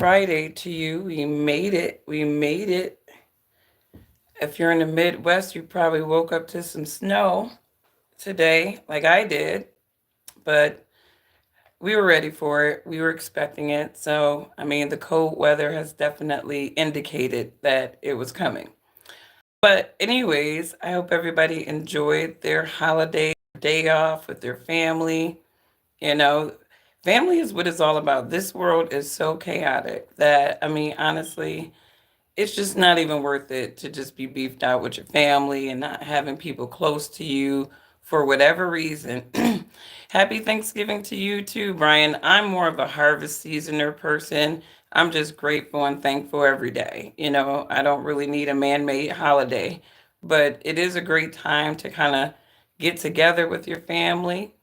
Friday to you. We made it. We made it. If you're in the Midwest, you probably woke up to some snow today, like I did, but we were ready for it. We were expecting it. So, I mean, the cold weather has definitely indicated that it was coming. But, anyways, I hope everybody enjoyed their holiday day off with their family. You know, family is what it's all about. This world is so chaotic that, I mean, honestly, it's just not even worth it to just be beefed out with your family and not having people close to you for whatever reason. Happy Thanksgiving to you too, Brian. I'm more of a harvest seasoner person. I'm just grateful and thankful every day. I don't really need a man made holiday, but it is a great time to kind of get together with your family,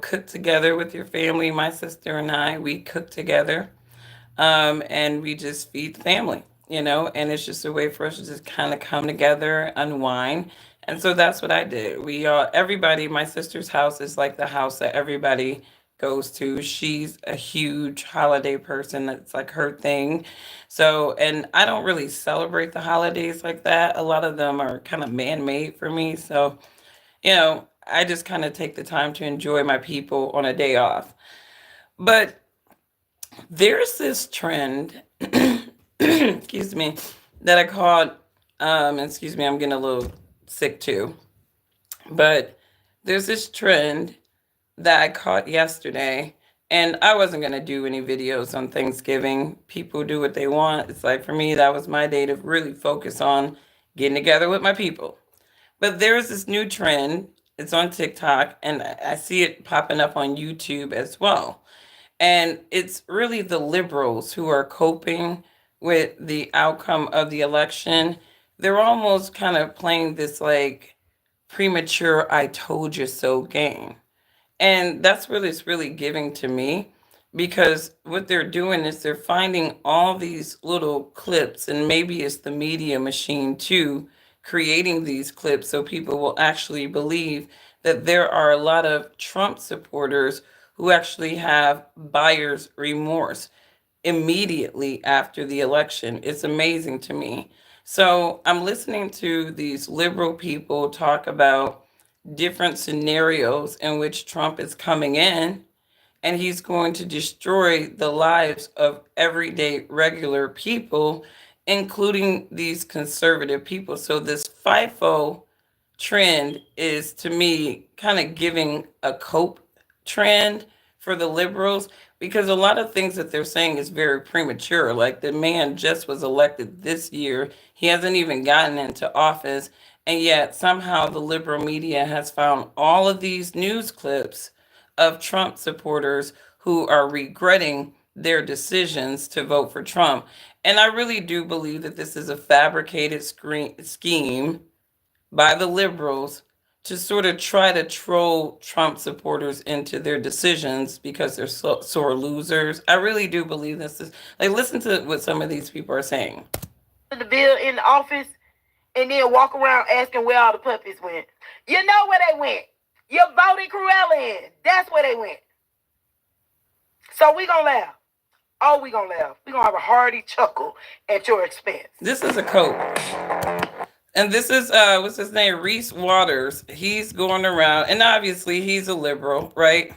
cook together with your family. My sister and I, we cook together, and we just feed the family, and it's just a way for us to just kind of come together, unwind. And so that's what I did. Everybody, my sister's house is like the house that everybody goes to. She's a huge holiday person. That's like her thing. So, and I don't really celebrate the holidays like that. A lot of them are kind of man made for me. So, I just kind of take the time to enjoy my people on a day off. But there's this trend, excuse me, that I caught. Excuse me, I'm getting a little sick too. But there's this trend that I caught yesterday, and I wasn't gonna do any videos on Thanksgiving. People do what they want. It's like for me, that was my day to really focus on getting together with my people. But there's this new trend. It's on TikTok, and I see it popping up on YouTube as well. And it's really the liberals who are coping with the outcome of the election. They're almost kind of playing this like premature I told you so game. And that's what it's really giving to me, because what they're doing is they're finding all these little clips, and maybe it's the media machine too, creating these clips so people will actually believe that there are a lot of Trump supporters who actually have buyer's remorse immediately after the election. It's amazing to me. So I'm listening to these liberal people talk about different scenarios in which Trump is coming in, and he's going to destroy the lives of everyday regular people, including these conservative people. So this FIFO trend is, to me, kind of giving a cope trend for the liberals, because a lot of things that they're saying is very premature. Like, the man just was elected this year, he hasn't even gotten into office, and yet somehow the liberal media has found all of these news clips of Trump supporters who are regretting their decisions to vote for Trump. And I really do believe that this is a fabricated scheme by the liberals to sort of try to troll Trump supporters into their decisions because they're sore losers. I really do believe this is like, listen to what some of these people are saying. The bill in the office and then walk around asking where all the puppies went. You know where they went. You voted Cruella in. That's where they went. So we gonna laugh. Oh, we gonna laugh. We gonna have a hearty chuckle at your expense. This is a quote. And this is what's his name? Reese Waters. He's going around, and obviously he's a liberal, right?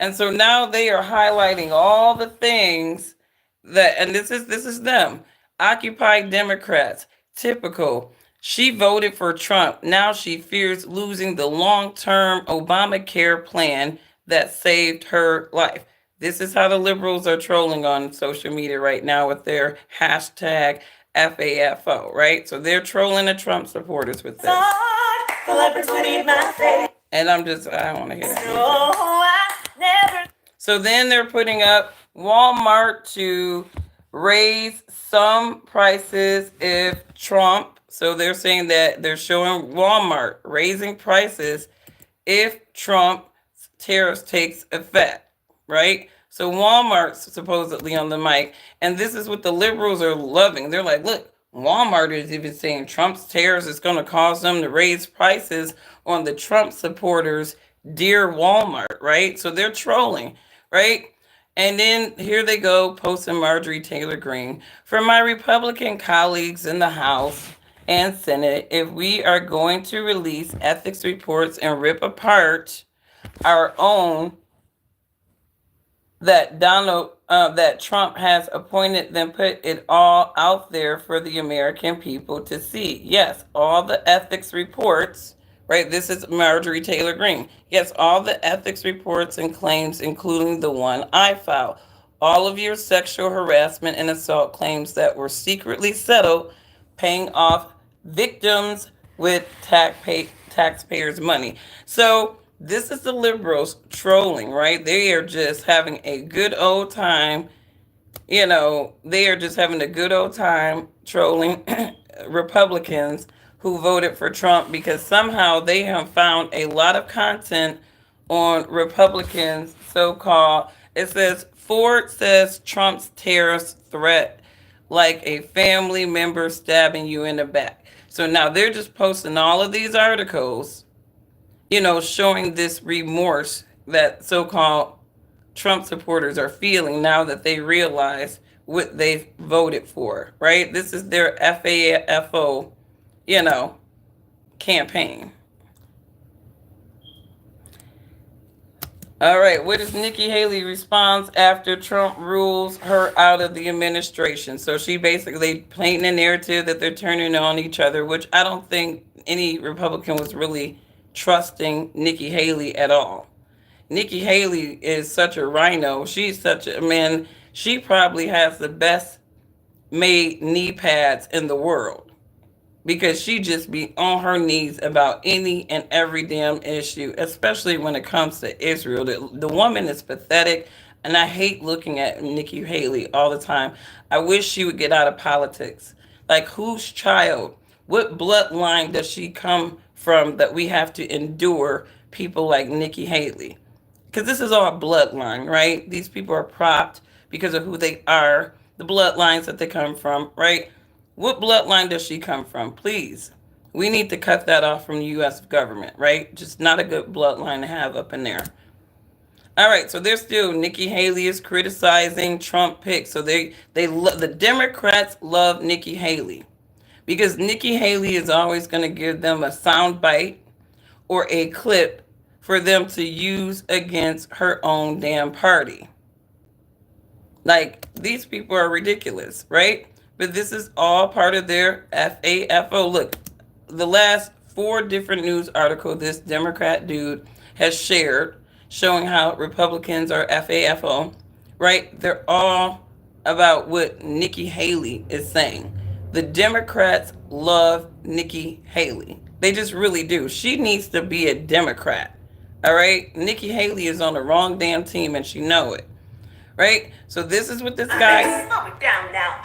And so now they are highlighting all the things that, and this is them. Occupy Democrats. Typical. She voted for Trump. Now she fears losing the long-term Obamacare plan that saved her life. This is how the liberals are trolling on social media right now with their hashtag FAFO, right? So they're trolling the Trump supporters with this. And I don't want to hear that. So then they're putting up Walmart to raise some prices if Trump. So they're saying that they're showing Walmart raising prices if Trump tariffs takes effect, right? So Walmart's supposedly on the mic, and this is what the liberals are loving. They're like, look, Walmart is even saying Trump's tariffs is going to cause them to raise prices on the Trump supporters, dear Walmart, right? So they're trolling, right? And then here they go posting Marjorie Taylor Greene. For my Republican colleagues in the House and Senate, if we are going to release ethics reports and rip apart our own that Trump has appointed, then put it all out there for the American people to see. Yes, all the ethics reports, right? This is Marjorie Taylor Greene. Yes, all the ethics reports and claims, including the one I filed. All of your sexual harassment and assault claims that were secretly settled, paying off victims with taxpayers' money. So this is the liberals trolling, right? They are just having a good old time. They are just having a good old time trolling Republicans who voted for Trump because somehow they have found a lot of content on Republicans, so called. It says Ford says Trump's terrorist threat like a family member stabbing you in the back. So now they're just posting all of these articles, showing this remorse that so called Trump supporters are feeling now that they realize what they voted for, right? This is their FAFO, you know, campaign. All right, what is Nikki Haley response after Trump rules her out of the administration? So she basically painting a narrative that they're turning on each other, which I don't think any Republican was really trusting Nikki Haley at all. Nikki Haley is such a rhino. She's such a man. She probably has the best made knee pads in the world because she just be on her knees about any and every damn issue, especially when it comes to Israel. The woman is pathetic, and I hate looking at Nikki Haley all the time. I wish she would get out of politics. Like, whose child? What bloodline does she come from that we have to endure people like Nikki Haley? Because this is all bloodline, right? These people are propped because of who they are, the bloodlines that they come from, right? What bloodline does she come from? Please. We need to cut that off from the U.S. government, right? Just not a good bloodline to have up in there. All right, so they're still Nikki Haley is criticizing Trump picks. So the Democrats love Nikki Haley because Nikki Haley is always going to give them a sound bite or a clip for them to use against her own damn party. Like, these people are ridiculous, right? But this is all part of their FAFO. Look, the last 4 different news articles this Democrat dude has shared showing how Republicans are FAFO, right? They're all about what Nikki Haley is saying. The Democrats love Nikki Haley. They just really do. She needs to be a Democrat. All right? Nikki Haley is on the wrong damn team and she know it. Right? So this is what this guy slow it down now.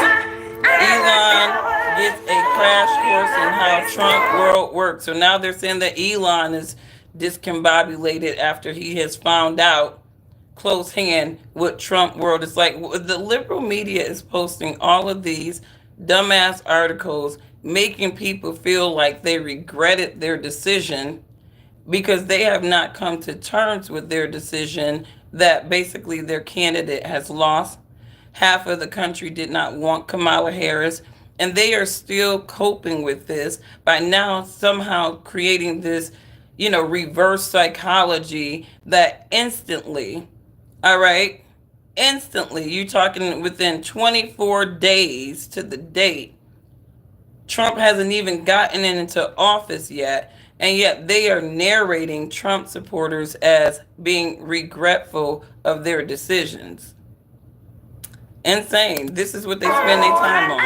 Elon gets a crash course in how Trump world works. So now they're saying that Elon is discombobulated after he has found out close hand what Trump world is like. The liberal media is posting all of these dumbass articles, making people feel like they regretted their decision because they have not come to terms with their decision that basically their candidate has lost. Half of the country did not want Kamala Harris, and they are still coping with this by now somehow creating this, reverse psychology that instantly, all right, instantly, you're talking within 24 days to the date, Trump hasn't even gotten into office yet, and yet they are narrating Trump supporters as being regretful of their decisions. Insane. This is what they spend their time on.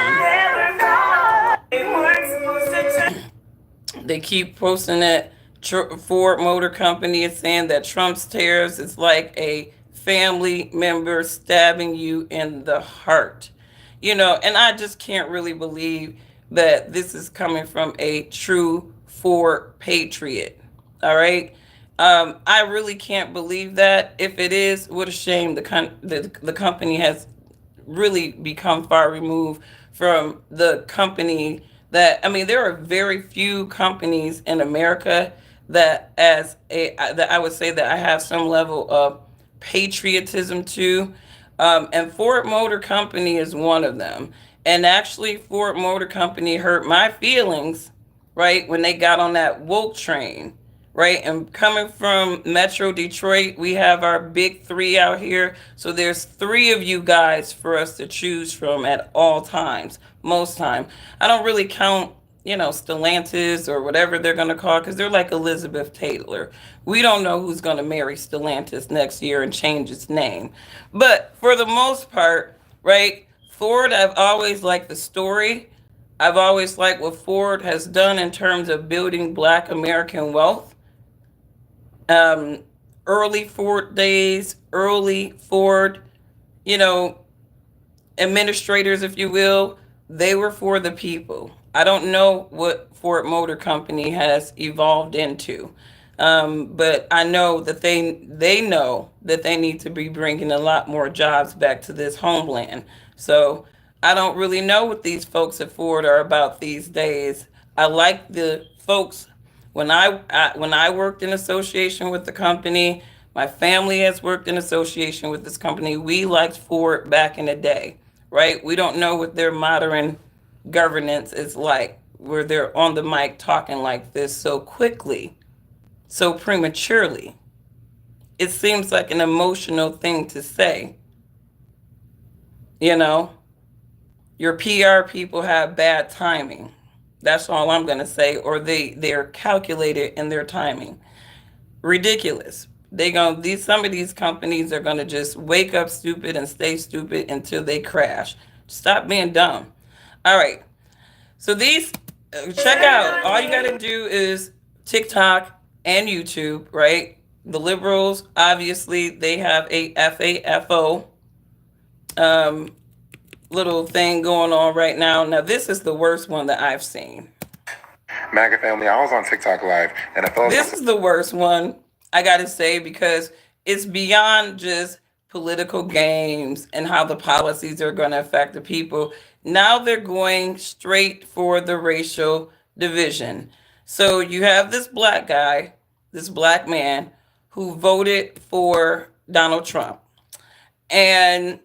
They keep posting that Ford Motor Company is saying that Trump's tariffs is like a family member stabbing you in the heart. And I just can't really believe that this is coming from a true Ford patriot. All right. I really can't believe that. If it is, what a shame. The company has really become far removed from the company there are very few companies in America that I would say that I have some level of patriotism to. And Ford Motor Company is one of them. And actually, Ford Motor Company hurt my feelings, right, when they got on that woke train, right? And coming from Metro Detroit, we have our big three out here. So there's three of you guys for us to choose from at all times, most time. I don't really count, Stellantis or whatever they're going to call, because they're like Elizabeth Taylor. We don't know who's going to marry Stellantis next year and change its name. But for the most part, right, Ford, I've always liked the story. I've always liked what Ford has done in terms of building Black American wealth. Um, Early Ford days, early Ford, you know, administrators, if you will, they were for the people. I don't know what Ford Motor Company has evolved into, but I know that they know that they need to be bringing a lot more jobs back to this homeland. So I don't really know what these folks at Ford are about these days. I like the folks when I worked in association with the company. My family has worked in association with this company. We liked Ford back in the day, right? We don't know what their modern governance is like, where they're on the mic talking like this so quickly, so prematurely. It seems like an emotional thing to say, you know? Your PR people have bad timing. That's all I'm going to say. Or they're calculated in their timing. Ridiculous. They going these some of these companies are going to just wake up stupid and stay stupid until they crash. Stop being dumb. All right. So these check out. All you got to do is TikTok and YouTube, right? The liberals obviously they have a FAFO um, little thing going on right now. Now this is the worst one that I've seen. MAGA family, I was on TikTok live and I felt This is the worst one, I gotta say, because it's beyond just political games and how the policies are going to affect the people. Now they're going straight for the racial division. So you have this black guy, this black man, who voted for Donald Trump. And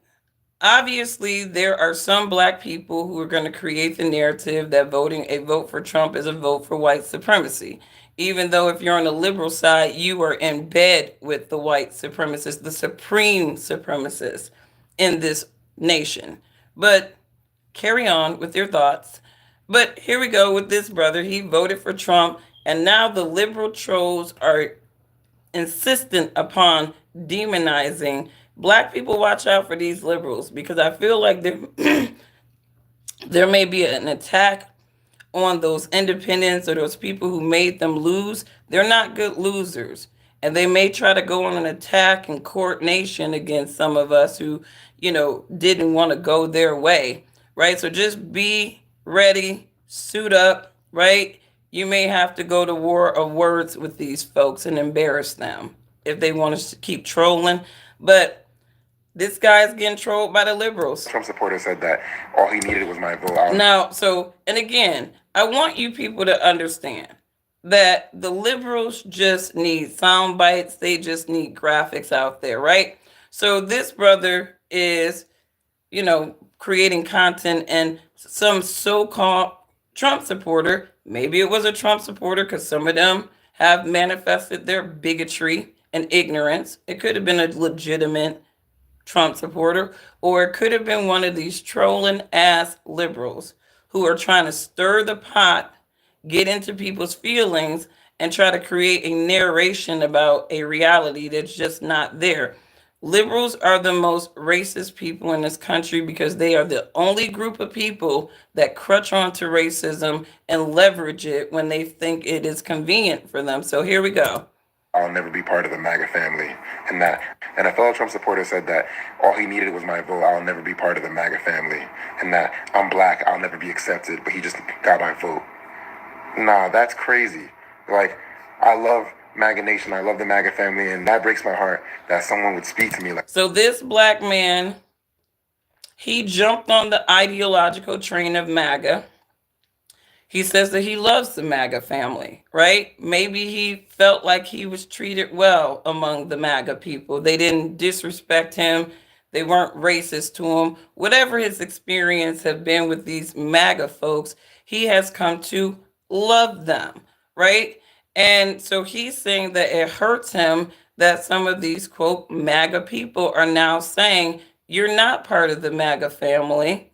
obviously there are some black people who are going to create the narrative that voting a vote for Trump is a vote for white supremacy, even though if you're on the liberal side you are in bed with the white supremacists, the supreme supremacists in this nation. But carry on with your thoughts. But here we go with this brother. He voted for Trump, and now the liberal trolls are insistent upon demonizing black people. Watch out for these liberals, because I feel like there may be an attack on those independents or those people who made them lose. They're not good losers. And they may try to go on an attack and coordination against some of us who, didn't want to go their way. Right? So just be ready, suit up, right? You may have to go to war of words with these folks and embarrass them if they want to keep trolling. But this guy's getting trolled by the liberals. Trump supporter said that all he needed was my vote. Now, and again, I want you people to understand that the liberals just need sound bites. They just need graphics out there, right? So this brother is, creating content, and some so-called Trump supporter, maybe it was a Trump supporter because some of them have manifested their bigotry and ignorance. It could have been a legitimate Trump supporter, or it could have been one of these trolling ass liberals who are trying to stir the pot, get into people's feelings, and try to create a narration about a reality that's just not there. Liberals are the most racist people in this country because they are the only group of people that crutch onto racism and leverage it when they think it is convenient for them. So here we go. I'll never be part of the MAGA family. And a fellow Trump supporter said that all he needed was my vote. I'll never be part of the MAGA family. And that I'm black, I'll never be accepted, but he just got my vote. Nah, that's crazy. Like, I love MAGA Nation, I love the MAGA family, and that breaks my heart that someone would speak to me like. So this black man, he jumped on the ideological train of MAGA. He says that he loves the MAGA family, right? Maybe he felt like he was treated well among the MAGA people. They didn't disrespect him. They weren't racist to him. Whatever his experience have been with these MAGA folks, he has come to love them, right? And so he's saying that it hurts him that some of these quote MAGA people are now saying, you're not part of the MAGA family.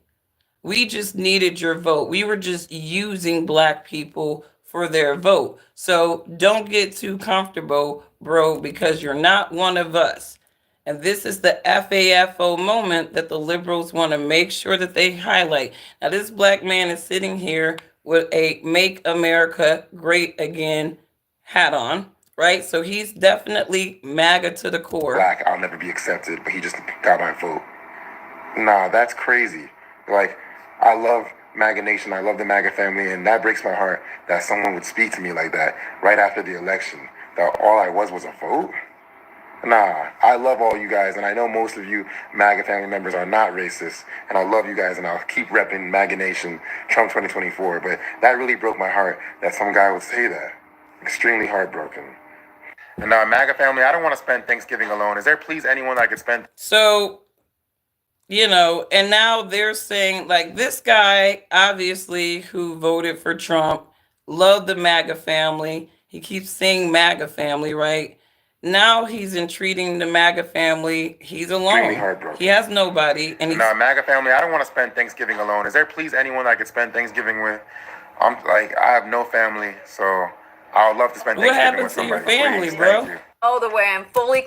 We just needed your vote. We were just using black people for their vote. So don't get too comfortable, bro, because you're not one of us. And this is the FAFO moment that the liberals want to make sure that they highlight. Now, this black man is sitting here with a Make America Great Again hat on, right? So he's definitely MAGA to the core. Black, I'll never be accepted, but he just got my vote. Nah, that's crazy. Like, I love MAGA Nation, I love the MAGA family, and that breaks my heart that someone would speak to me like that right after the election. That all I was a vote? Nah, I love all you guys, and I know most of you MAGA family members are not racist, and I love you guys, and I'll keep repping MAGA Nation, Trump 2024, but that really broke my heart that some guy would say that. Extremely heartbroken. And now, MAGA family, I don't want to spend Thanksgiving alone. Is there please anyone I could spend? So, and now they're saying, like, this guy, obviously, who voted for Trump, loved the MAGA family. He keeps saying MAGA family, right? Now he's entreating the MAGA family. He's alone. He has nobody. And now, MAGA family, I don't want to spend Thanksgiving alone. Is there please anyone I could spend Thanksgiving with? I have no family, so I would love to spend Thanksgiving with somebody. What happened to your family, bro? Oh, the way I'm fully...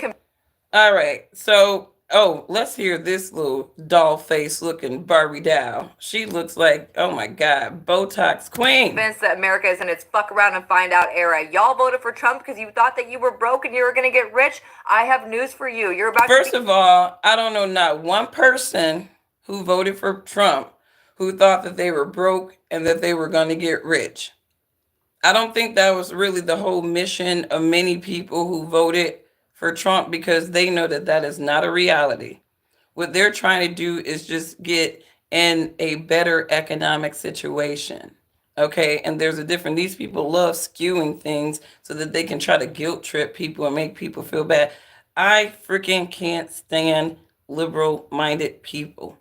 All right, so... Oh, let's hear this little doll face looking Barbie doll. She looks like, oh my God, Botox queen. Convinced that America is in its fuck around and find out era. Y'all voted for Trump because you thought that you were broke and you were going to get rich. I have news for you. You're about First of all, I don't know not one person who voted for Trump who thought that they were broke and that they were going to get rich. I don't think that was really the whole mission of many people who voted for Trump, because they know that that is not a reality. What they're trying to do is just get in a better economic situation. Okay, and there's a difference. These people love skewing things so that they can try to guilt trip people and make people feel bad. I freaking can't stand liberal-minded people.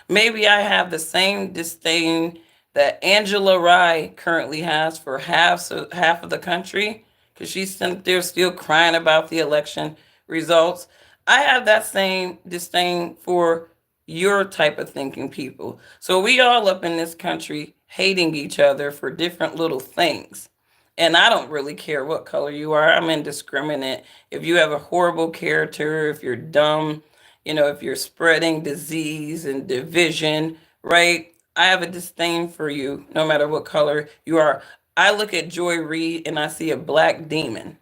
Maybe I have the same disdain that Angela Rye currently has for half of the country, because she's there still crying about the election results. I have that same disdain for your type of thinking people. So we all up in this country hating each other for different little things. And I don't really care what color you are. I'm indiscriminate. If you have a horrible character, if you're dumb, if you're spreading disease and division, right? I have a disdain for you, no matter what color you are. I look at Joy Reid and I see a black demon.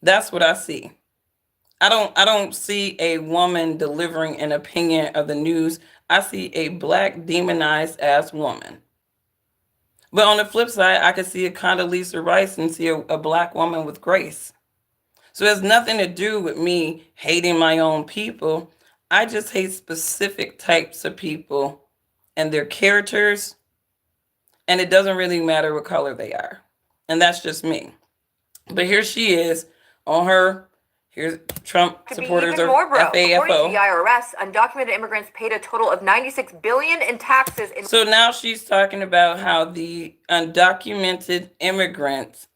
That's what I see. I don't see a woman delivering an opinion of the news. I see a black demonized ass woman. But on the flip side, I could see a Condoleezza Rice and see a black woman with grace. So it has nothing to do with me hating my own people. I just hate specific types of people and their characters. And it doesn't really matter what color they are. And that's just me. But here she is on her, here's Trump supporters or FAFO. According to the IRS, undocumented immigrants paid a total of $96 billion in taxes. So now she's talking about how the undocumented immigrants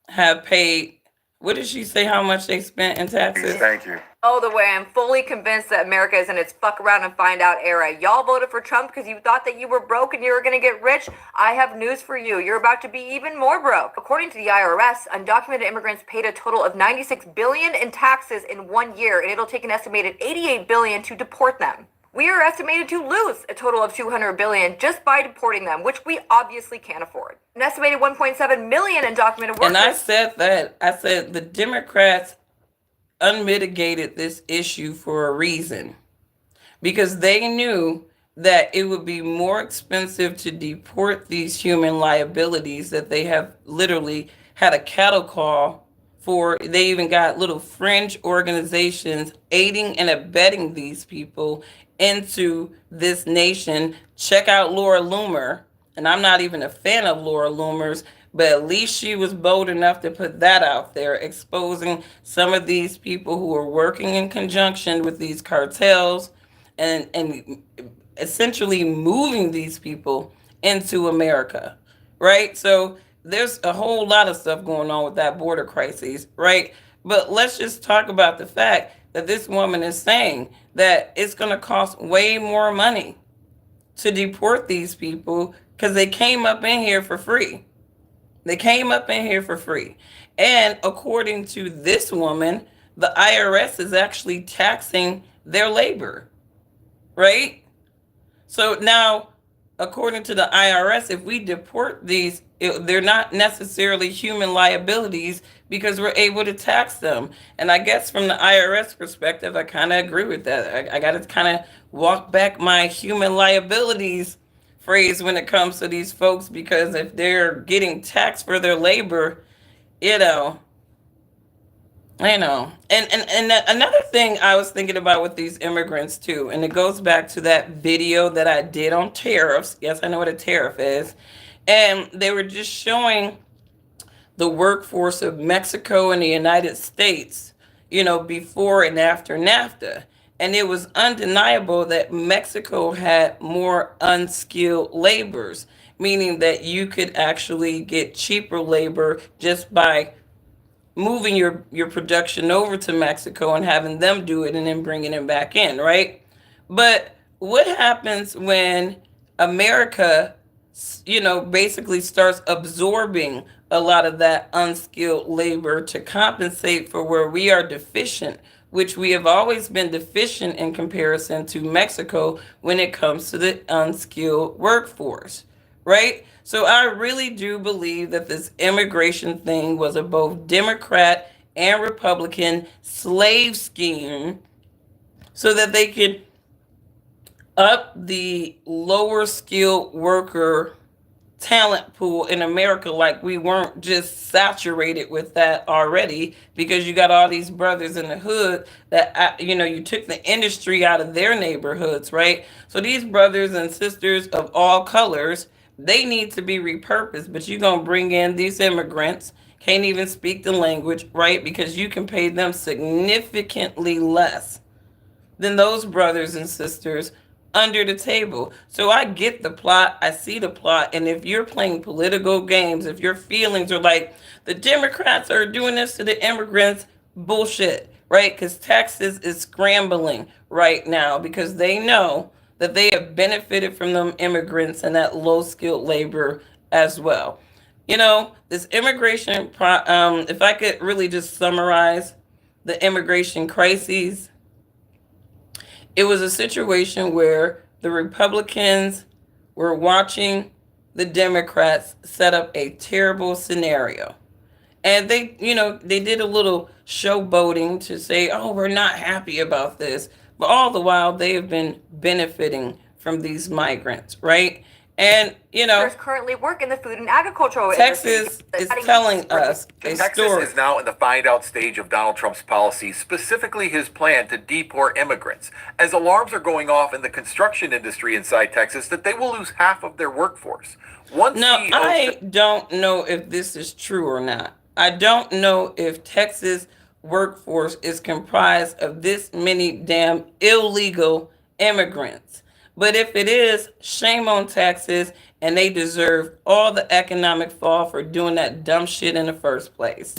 have paid, what did she say, how much they spent in taxes? Thank you. Oh, the way I'm fully convinced that America is in its fuck around and find out era. Y'all voted for Trump because you thought that you were broke and you were going to get rich. I have news for you. You're about to be even more broke. According to the IRS, undocumented immigrants paid a total of $96 billion in taxes in 1 year, and it'll take an estimated $88 billion to deport them. We are estimated to lose a total of $200 billion just by deporting them, which we obviously can't afford. An estimated 1.7 million undocumented workers. And I said that. I said the Democrats unmitigated this issue for a reason, because they knew that it would be more expensive to deport these human liabilities that they have literally had a cattle call for. They even got little fringe organizations aiding and abetting these people into this nation. Check out Laura Loomer. And I'm not even a fan of Laura Loomer's, but at least she was bold enough to put that out there, exposing some of these people who are working in conjunction with these cartels and essentially moving these people into America, right? So there's a whole lot of stuff going on with that border crisis, right? But let's just talk about the fact that this woman is saying that it's going to cost way more money to deport these people because they came up in here for free. They came up in here for free. And according to this woman, the IRS is actually taxing their labor, right? So now, according to the IRS, if we deport these, they're not necessarily human liabilities because we're able to tax them. And I guess from the IRS perspective, I kind of agree with that. I got to kind of walk back my human liabilities phrase when it comes to these folks because if they're getting taxed for their labor, you know, I know. And another thing I was thinking about with these immigrants too, and it goes back to that video that I did on tariffs. Yes, I know what a tariff is. And they were just showing the workforce of Mexico and the United States, before and after NAFTA. And it was undeniable that Mexico had more unskilled laborers, meaning that you could actually get cheaper labor just by moving your production over to Mexico and having them do it and then bringing it back in, right? But what happens when America, basically starts absorbing a lot of that unskilled labor to compensate for where we are deficient, which we have always been deficient in comparison to Mexico when it comes to the unskilled workforce, right? So I really do believe that this immigration thing was a both Democrat and Republican slave scheme so that they could up the lower skilled worker talent pool in America, like we weren't just saturated with that already because you got all these brothers in the hood that you took the industry out of their neighborhoods, right? So these brothers and sisters of all colors, they need to be repurposed, but you're going to bring in these immigrants, can't even speak the language, right? Because you can pay them significantly less than those brothers and sisters under the table. So I get the plot, I see the plot, and if you're playing political games, if your feelings are like the Democrats are doing this to the immigrants, bullshit, right? Because Texas is scrambling right now because they know that they have benefited from them immigrants and that low skilled labor as well. This immigration, if I could really just summarize the immigration crises, it was a situation where the Republicans were watching the Democrats set up a terrible scenario. And they did a little showboating to say, oh, we're not happy about this. But all the while, they have been benefiting from these migrants, right? And, currently work in the food and agricultural Texas is telling us a Texas story. is now in the find out stage of Donald Trump's policy, specifically his plan to deport immigrants, as alarms are going off in the construction industry inside Texas that they will lose half of their workforce. Now, I don't know if this is true or not. I don't know if Texas workforce is comprised of this many damn illegal immigrants. But if it is, shame on Texas, and they deserve all the economic fall for doing that dumb shit in the first place.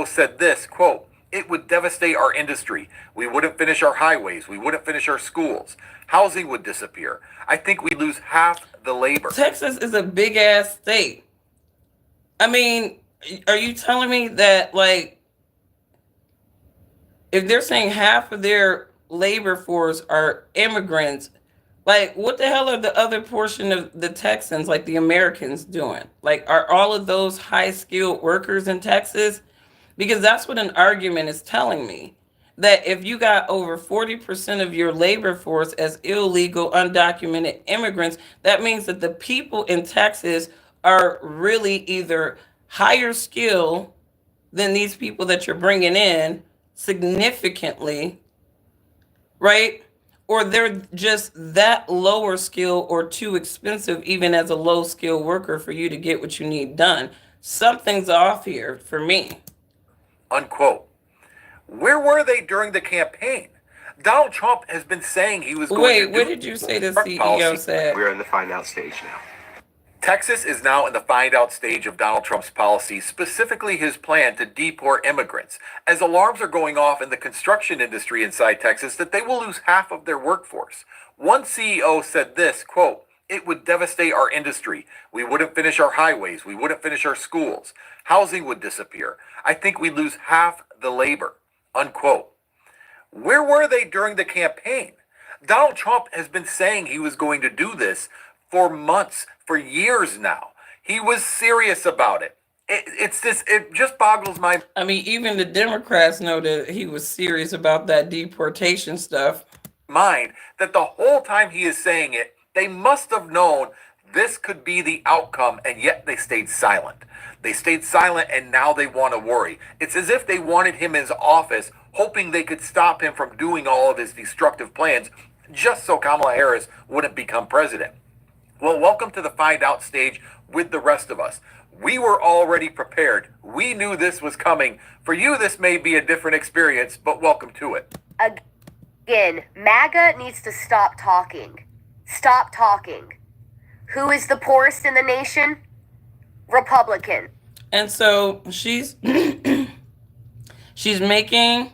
said this, quote, "It would devastate our industry. We wouldn't finish our highways. We wouldn't finish our schools. Housing would disappear. I think we'd lose half the labor." Texas is a big ass state. I mean, are you telling me that, like, if they're saying half of their labor force are immigrants, like, what the hell are the other portion of the Texans, like the Americans, doing? Like, are all of those high skilled workers in Texas? Because that's what an argument is telling me. That if you got over 40% of your labor force as illegal, undocumented immigrants, that means that the people in Texas are really either higher skill than these people that you're bringing in significantly, right? Or they're just that lower skill or too expensive, even as a low skill worker, for you to get what you need done. Something's off here for me. Unquote. Where were they during the campaign? Donald Trump has been saying he was going Wait, to what do did you say the drug CEO policy. said? We're in the find out stage now. Texas is now in the find out stage of Donald Trump's policy, specifically his plan to deport immigrants, as alarms are going off in the construction industry inside Texas that they will lose half of their workforce. One CEO said this, quote, "It would devastate our industry. We wouldn't finish our highways. We wouldn't finish our schools. Housing would disappear. I think we'd lose half the labor," unquote. Where were they during the campaign? Donald Trump has been saying he was going to do this for months, for years now. He was serious about it. It just boggles my I mean, even the Democrats know that he was serious about that deportation stuff. mind that the whole time he is saying it, they must have known this could be the outcome, and yet they stayed silent. They stayed silent, and now they want to worry. It's as if they wanted him in his office, hoping they could stop him from doing all of his destructive plans, just so Kamala Harris wouldn't become president. Well, welcome to the find out stage with the rest of us. We were already prepared. We knew this was coming. For you, this may be a different experience, but welcome to it. Again, MAGA needs to stop talking. Stop talking. Who is the poorest in the nation? Republican. And so she's she's making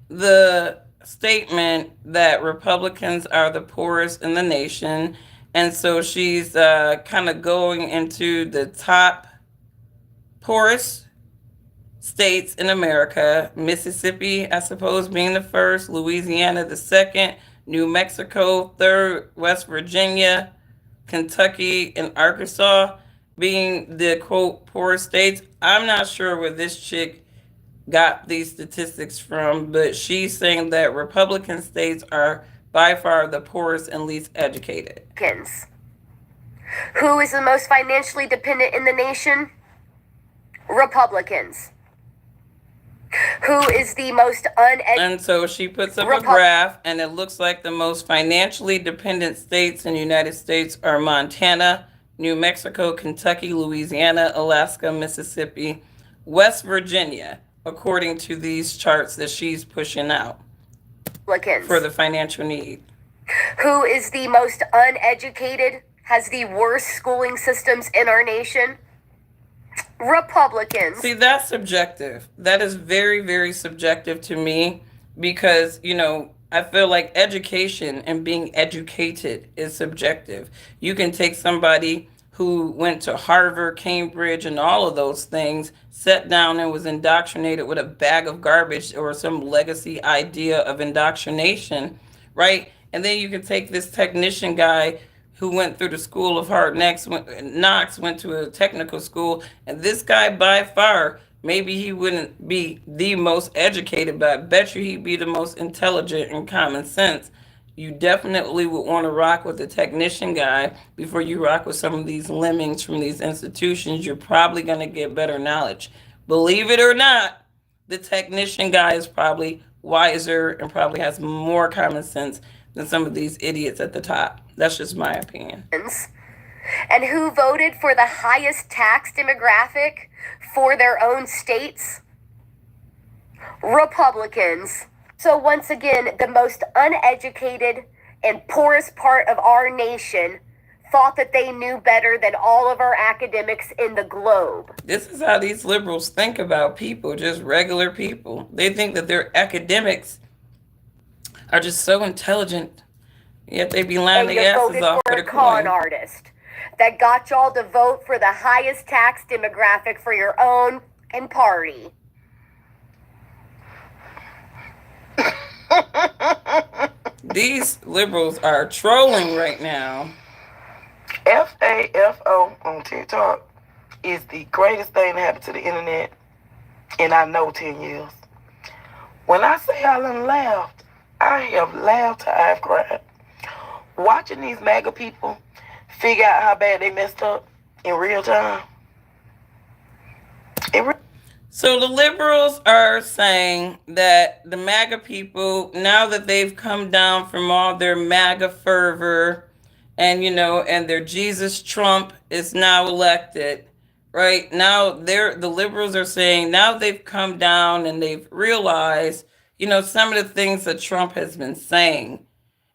the statement that Republicans are the poorest in the nation. And so she's kind of going into the top poorest states in America. Mississippi, I suppose, being the first, Louisiana the second, New Mexico third, West Virginia, Kentucky, and Arkansas being the quote poorest states. I'm not sure where this chick got these statistics from, but she's saying that Republican states are by far the poorest and least educated. Who is the most financially dependent in the nation? Republicans. Who is the most uneducated? And so she puts up a graph, and it looks like the most financially dependent states in the United States are Montana, New Mexico, Kentucky, Louisiana, Alaska, Mississippi, West Virginia, according to these charts that she's pushing out for the financial need. Who is the most uneducated, has the worst schooling systems in our nation? Republicans. See, that's subjective. That is very, very subjective to me because, I feel like education and being educated is subjective. You can take somebody who went to Harvard, Cambridge, and all of those things, sat down and was indoctrinated with a bag of garbage or some legacy idea of indoctrination, right? And then you can take this technician guy who went through the school of hard knocks, went to a technical school, and this guy by far, maybe he wouldn't be the most educated, but I bet you he'd be the most intelligent and common sense. You definitely would want to rock with the technician guy before you rock with some of these lemmings from these institutions. You're probably going to get better knowledge. Believe it or not, the technician guy is probably wiser and probably has more common sense than some of these idiots at the top. That's just my opinion. And who voted for the highest tax demographic for their own states? Republicans. So once again, the most uneducated and poorest part of our nation thought that they knew better than all of our academics in the globe. This is how these liberals think about people, just regular people. They think that their academics are just so intelligent, yet they be lying their asses off for the con coin. artist that got y'all to vote for the highest tax demographic for your own and party. These liberals are trolling right now. FAFO on TikTok is the greatest thing that happened to the internet in I know 10 years. When I say I done laughed, I have laughed till I've cried. Watching these MAGA people figure out how bad they messed up in real time. So the liberals are saying that the MAGA people, now that they've come down from all their MAGA fervor and, and their Jesus Trump is now elected, right? Now the liberals are saying now they've come down and they've realized, some of the things that Trump has been saying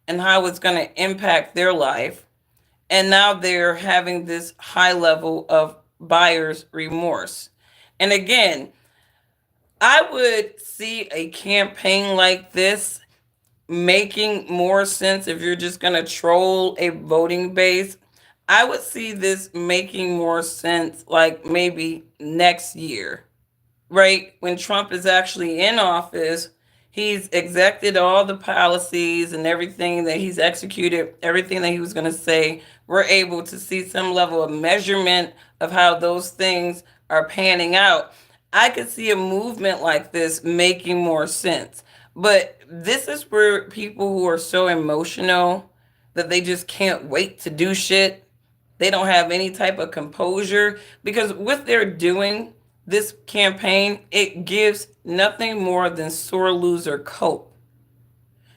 and how it's going to impact their life. And now they're having this high level of buyer's remorse. And again, I would see a campaign like this making more sense if you're just going to troll a voting base. I would see this making more sense like maybe next year, right? When Trump is actually in office, he's executed all the policies and everything that he's executed, everything that he was going to say. We're able to see some level of measurement of how those things are panning out. I could see a movement like this making more sense. But this is where people who are so emotional that they just can't wait to do shit. They don't have any type of composure because what they're doing, this campaign, it gives nothing more than sore loser cope.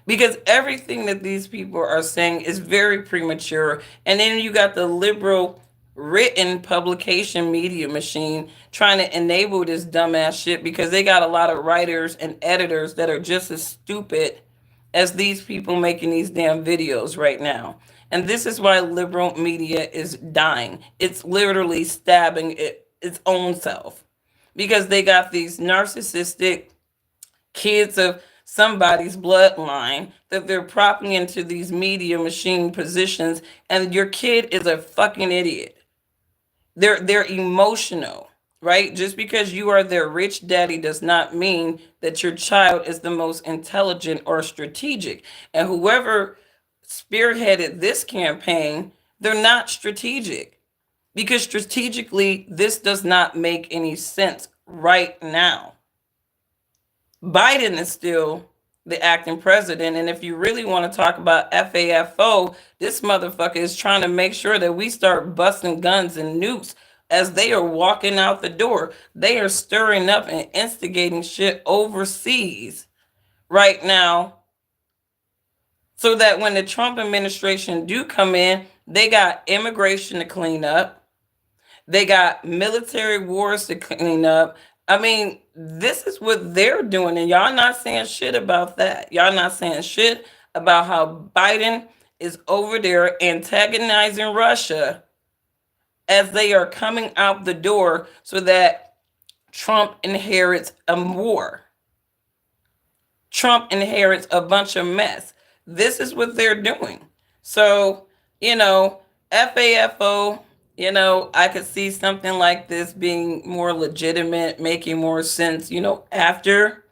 Because everything that these people are saying is very premature. And then you got the liberal written publication media machine trying to enable this dumbass shit because they got a lot of writers and editors that are just as stupid as these people making these damn videos right now. And this is why liberal media is dying. It's literally stabbing its own self because they got these narcissistic kids of somebody's bloodline that they're propping into these media machine positions, and your kid is a fucking idiot. They're emotional, right? Just because you are their rich daddy does not mean that your child is the most intelligent or strategic. And whoever spearheaded this campaign, they're not strategic because strategically this does not make any sense right now. Biden is still the acting president. And if you really want to talk about FAFO, this motherfucker is trying to make sure that we start busting guns and nukes as they are walking out the door. They are stirring up and instigating shit overseas right now so that when the Trump administration do come in, they got immigration to clean up. They got military wars to clean up. I mean, this is what they're doing, and y'all not saying shit about that. Y'all not saying shit about how Biden is over there antagonizing Russia as they are coming out the door so that Trump inherits a war. Trump inherits a bunch of mess. This is what they're doing. So, FAFO, I could see something like this being more legitimate, making more sense, after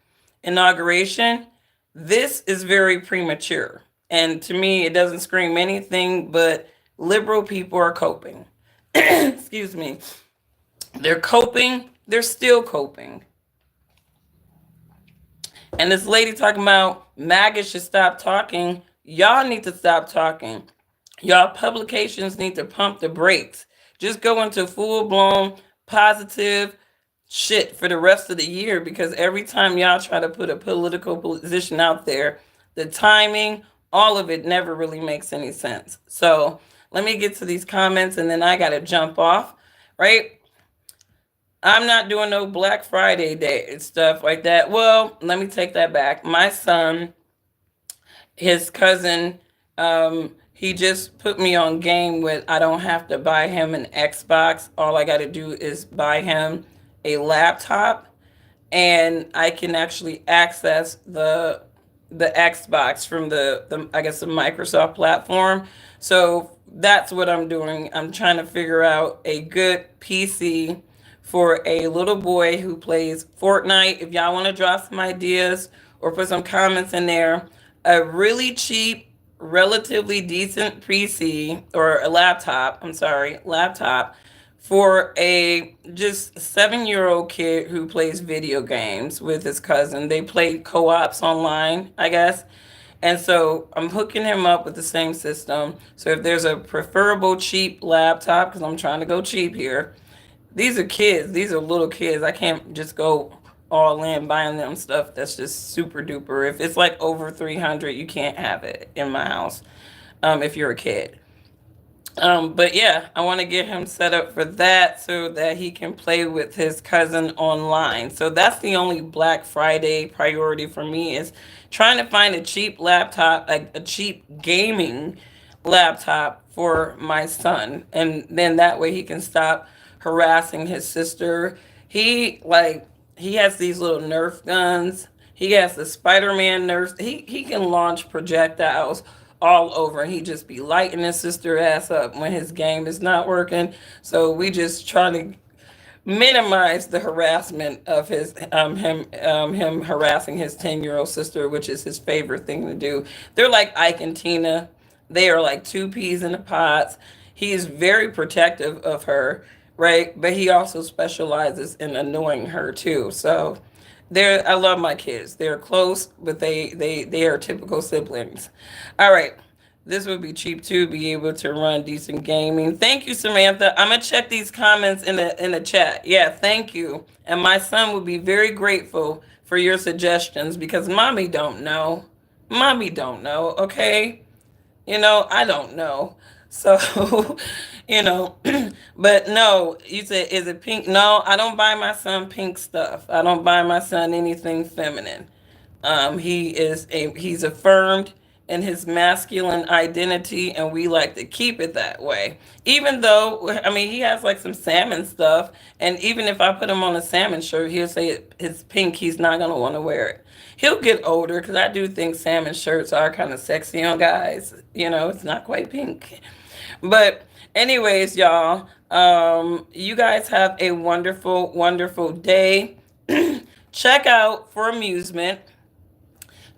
inauguration. This is very premature. And to me, it doesn't scream anything but liberal people are coping. Excuse me. They're coping. They're still coping. And this lady talking about MAGA should stop talking. Y'all need to stop talking. Y'all publications need to pump the brakes. Just go into full-blown positive shit for the rest of the year because every time y'all try to put a political position out there, the timing, all of it never really makes any sense. So let me get to these comments and then I got to jump off, right? I'm not doing no Black Friday day and stuff like that. Well, let me take that back. My son, his cousin, he just put me on game with I don't have to buy him an Xbox. All I got to do is buy him a laptop and I can actually access the Xbox from the I guess the Microsoft platform. So that's what I'm doing. I'm trying to figure out a good PC for a little boy who plays Fortnite. If y'all want to drop some ideas or put some comments in there, a really cheap, relatively decent PC or a laptop, laptop for a just 7-year-old kid who plays video games with his cousin. They play co-ops online, I guess. And so I'm hooking him up with the same system. So if there's a preferable cheap laptop, because I'm trying to go cheap here, these are kids. These are little kids. I can't just go all in buying them stuff that's just super duper. If it's like over 300, you can't have it in my house if you're a kid. But yeah, I want to get him set up for that so that he can play with his cousin online. So that's the only Black Friday priority for me is trying to find a cheap laptop, a cheap gaming laptop for my son. And then that way he can stop harassing his sister. He has these little Nerf guns. He has the Spider-Man Nerf. He can launch projectiles all over. He just be lighting his sister ass up when his game is not working. So we just try to minimize the harassment of him harassing his 10-year-old sister, which is his favorite thing to do. They're like Ike and Tina. They are like two peas in a pot. He is very protective of her, right? But he also specializes in annoying her too. So I love my kids. They're close, but they are typical siblings. All right. This would be cheap too, be able to run decent gaming. Thank you, Samantha. I'm gonna check these comments in the chat. Yeah, thank you. And my son would be very grateful for your suggestions because mommy don't know. Mommy don't know, okay? I don't know. So, you know, but no, you said, is it pink? No, I don't buy my son pink stuff. I don't buy my son anything feminine. He's affirmed in his masculine identity, and we like to keep it that way. Even though, I mean, he has like some salmon stuff, and even if I put him on a salmon shirt, he'll say it's pink. He's not gonna want to wear it. He'll get older because I do think salmon shirts are kind of sexy on guys. It's not quite pink, but anyways, y'all, you guys have a wonderful, wonderful day. Check out for amusement,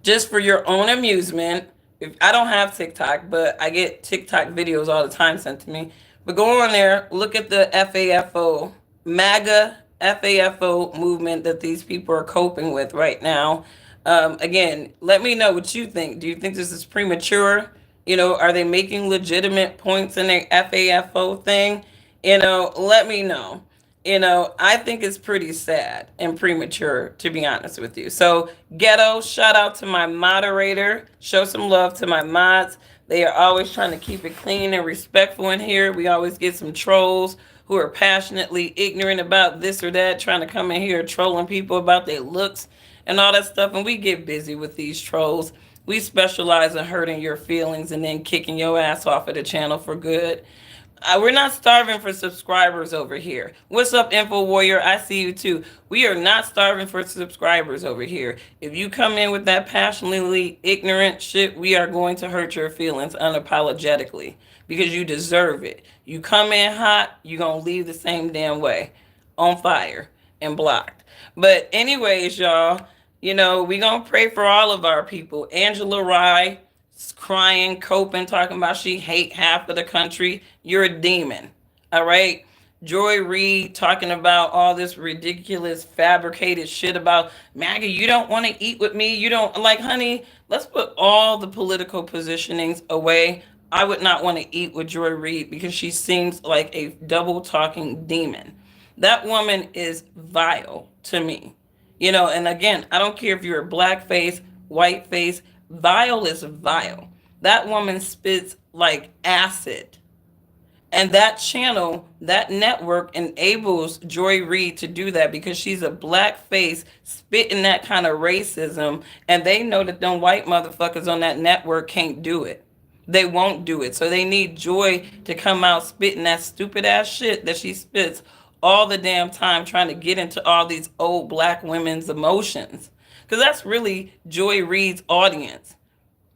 just for your own amusement. If I don't have TikTok, but I get TikTok videos all the time sent to me. But go on there, look at the FAFO, MAGA FAFO movement that these people are coping with right now. Again, let me know what you think. Do you think this is premature? Are they making legitimate points in their FAFO thing? Let me know. I think it's pretty sad and premature, to be honest with you. So, Ghetto, shout out to my moderator. Show some love to my mods. They are always trying to keep it clean and respectful in here. We always get some trolls who are passionately ignorant about this or that, trying to come in here trolling people about their looks and all that stuff. And we get busy with these trolls. We specialize in hurting your feelings and then kicking your ass off of the channel for good. We're not starving for subscribers over here. What's up, Info Warrior? I see you too. We are not starving for subscribers over here. If you come in with that passionately ignorant shit, we are going to hurt your feelings unapologetically because you deserve it. You come in hot, you're going to leave the same damn way, on fire and blocked. But anyways, y'all, we going to pray for all of our people. Angela Rye, crying, coping, talking about she hate half of the country. You're a demon. All right. Joy Reid talking about all this ridiculous fabricated shit about Maggie, you don't want to eat with me. You don't like, honey, let's put all the political positionings away. I would not want to eat with Joy Reid because she seems like a double talking demon. That woman is vile to me. And again, I don't care if you're a black face, white face, vile is vile. That woman spits like acid. And that channel, that network enables Joy Reid to do that because she's a black face spitting that kind of racism. And they know that them white motherfuckers on that network can't do it. They won't do it. So they need Joy to come out spitting that stupid ass shit that she spits all the damn time, trying to get into all these old black women's emotions. Because that's really Joy Reid's audience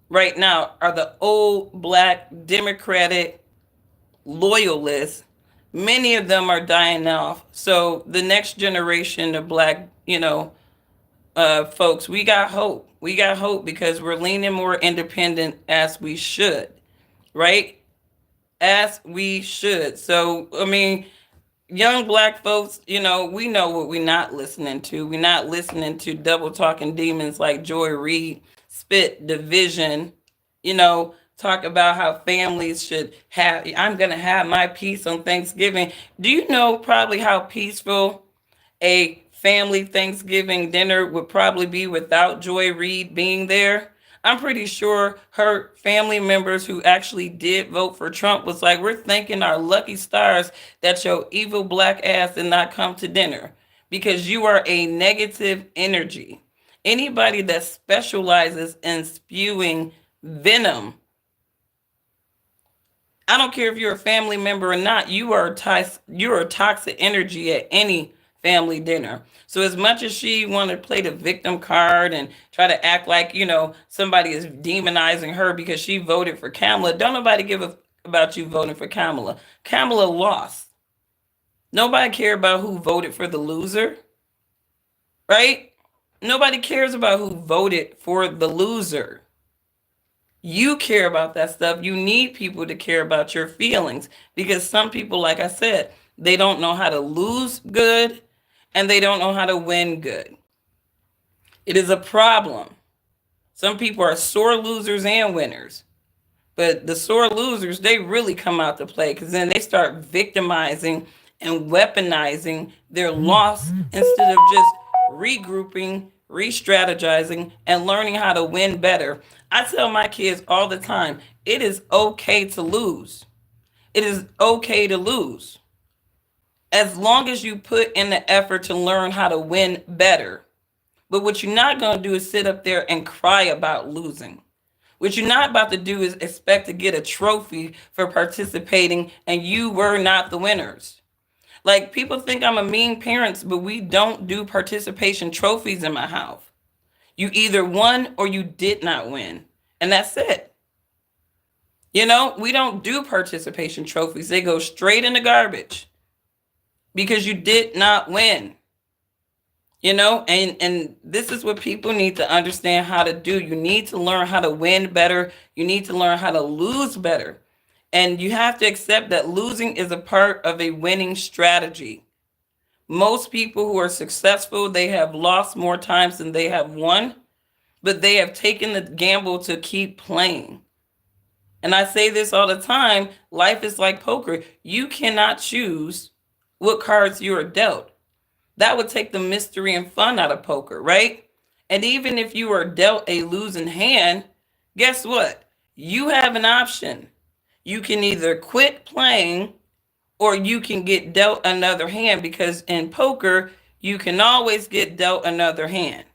right now, are the old black Democratic loyalists. Many of them are dying off. So the next generation of black, folks, we got hope. We got hope because we're leaning more independent as we should, right? As we should. So, I mean, young black folks, we know what we're not listening to. We're not listening to double talking demons like Joy Reid, spit division, talk about how families should have, I'm going to have my peace on Thanksgiving. Do you know probably how peaceful a family Thanksgiving dinner would probably be without Joy Reid being there? I'm pretty sure her family members who actually did vote for Trump was like, we're thanking our lucky stars that your evil black ass did not come to dinner because you are a negative energy. Anybody that specializes in spewing venom, I don't care if you're a family member or not, you're a toxic energy at any family dinner. So as much as she wanted to play the victim card and try to act like, somebody is demonizing her because she voted for Kamala, don't nobody give a about you voting for Kamala. Kamala lost. Nobody care about who voted for the loser, right? Nobody cares about who voted for the loser. You care about that stuff. You need people to care about your feelings because some people, like I said, they don't know how to lose good and they don't know how to win good. It is a problem. Some people are sore losers and winners. But the sore losers, they really come out to play because then they start victimizing and weaponizing their loss instead of just regrouping, re strategizing, and learning how to win better. I tell my kids all the time it is okay to lose. It is okay to lose. As long as you put in the effort to learn how to win better. But what you're not going to do is sit up there and cry about losing. What you're not about to do is expect to get a trophy for participating and you were not the winners. Like people think I'm a mean parent, but we don't do participation trophies in my house. You either won or you did not win. And that's it. We don't do participation trophies. They go straight in the garbage because you did not win. And this is what people need to understand how to do. You need to learn how to win better. You need to learn how to lose better. And you have to accept that losing is a part of a winning strategy. Most people who are successful, they have lost more times than they have won, but they have taken the gamble to keep playing. And I say this all the time, life is like poker. You cannot choose what cards you are dealt. That would take the mystery and fun out of poker, right? And even if you are dealt a losing hand, guess what? You have an option. You can either quit playing or you can get dealt another hand because in poker, you can always get dealt another hand,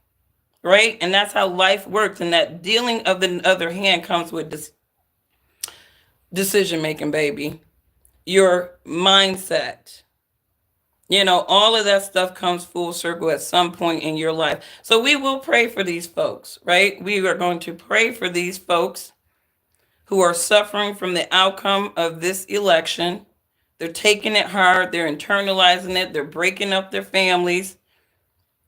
right? And that's how life works. And that dealing of the other hand comes with this decision making, baby. Your mindset. All of that stuff comes full circle at some point in your life. So we will pray for these folks, right? We are going to pray for these folks who are suffering from the outcome of this election. They're taking it hard. They're internalizing it. They're breaking up their families.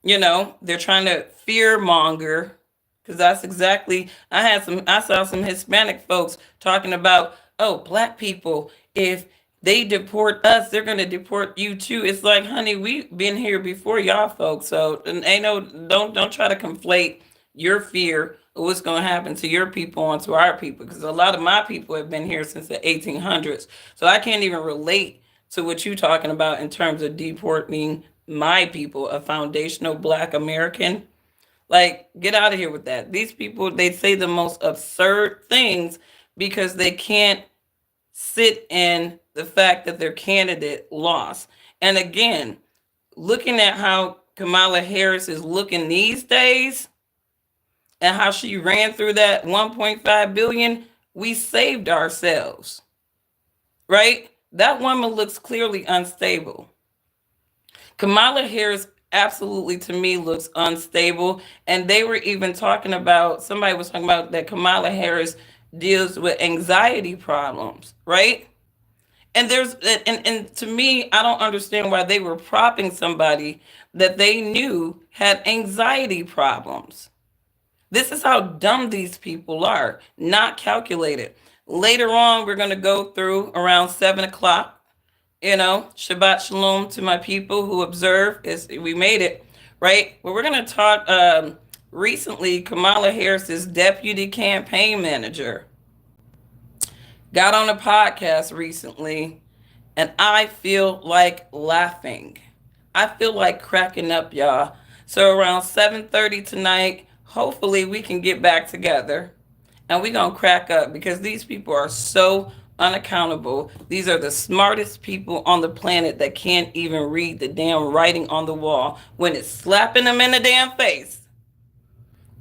They're trying to fear monger because that's exactly, I saw some Hispanic folks talking about, oh, black people, if they deport us, they're going to deport you too. It's like, honey, we've been here before y'all folks. So and ain't no, don't try to conflate your fear of what's going to happen to your people onto our people. Because a lot of my people have been here since the 1800s. So I can't even relate to what you're talking about in terms of deporting my people, a foundational black American. Like, get out of here with that. These people, they say the most absurd things because they can't sit in the fact that their candidate lost. And again, looking at how Kamala Harris is looking these days and how she ran through that 1.5 billion, we saved ourselves, right? That woman looks clearly unstable. Kamala Harris absolutely, to me, looks unstable. And they were even talking about, somebody was talking about that Kamala Harris deals with anxiety problems, right? And and to me, I don't understand why they were propping somebody that they knew had anxiety problems. This is how dumb these people are, not calculated. Later on, we're going to go through around 7 o'clock. Shabbat shalom to my people who observe. We made it, right? But we're going to talk recently, Kamala Harris's deputy campaign manager got on a podcast recently, and I feel like laughing. I feel like cracking up, y'all. So around 7:30 tonight, hopefully we can get back together and we're going to crack up because these people are so unaccountable. These are the smartest people on the planet that can't even read the damn writing on the wall when it's slapping them in the damn face.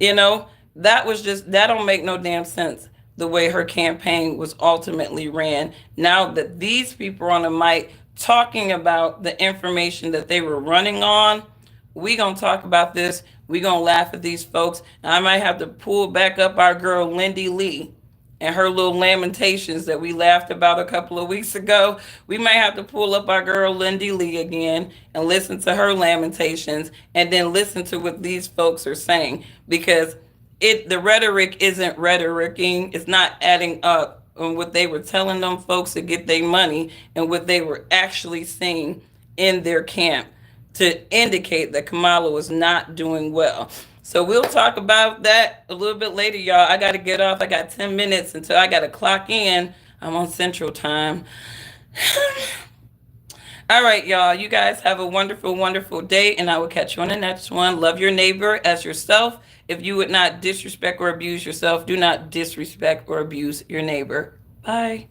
You know, that don't make no damn sense the way her campaign was ultimately ran. Now that these people are on the mic talking about the information that they were running on, we gonna talk about this. We gonna laugh at these folks. And I might have to pull back up our girl Lindy Lee and her little lamentations that we laughed about a couple of weeks ago. We might have to pull up our girl Lindy Lee again and listen to her lamentations and then listen to what these folks are saying because the rhetoric isn't rhetoricing. It's not adding up on what they were telling them folks to get their money and what they were actually seeing in their camp to indicate that Kamala was not doing well. So we'll talk about that a little bit later, y'all. I got to get off. I got 10 minutes until I got to clock in. I'm on Central Time. All right, y'all. You guys have a wonderful, wonderful day, and I will catch you on the next one. Love your neighbor as yourself. If you would not disrespect or abuse yourself, do not disrespect or abuse your neighbor. Bye.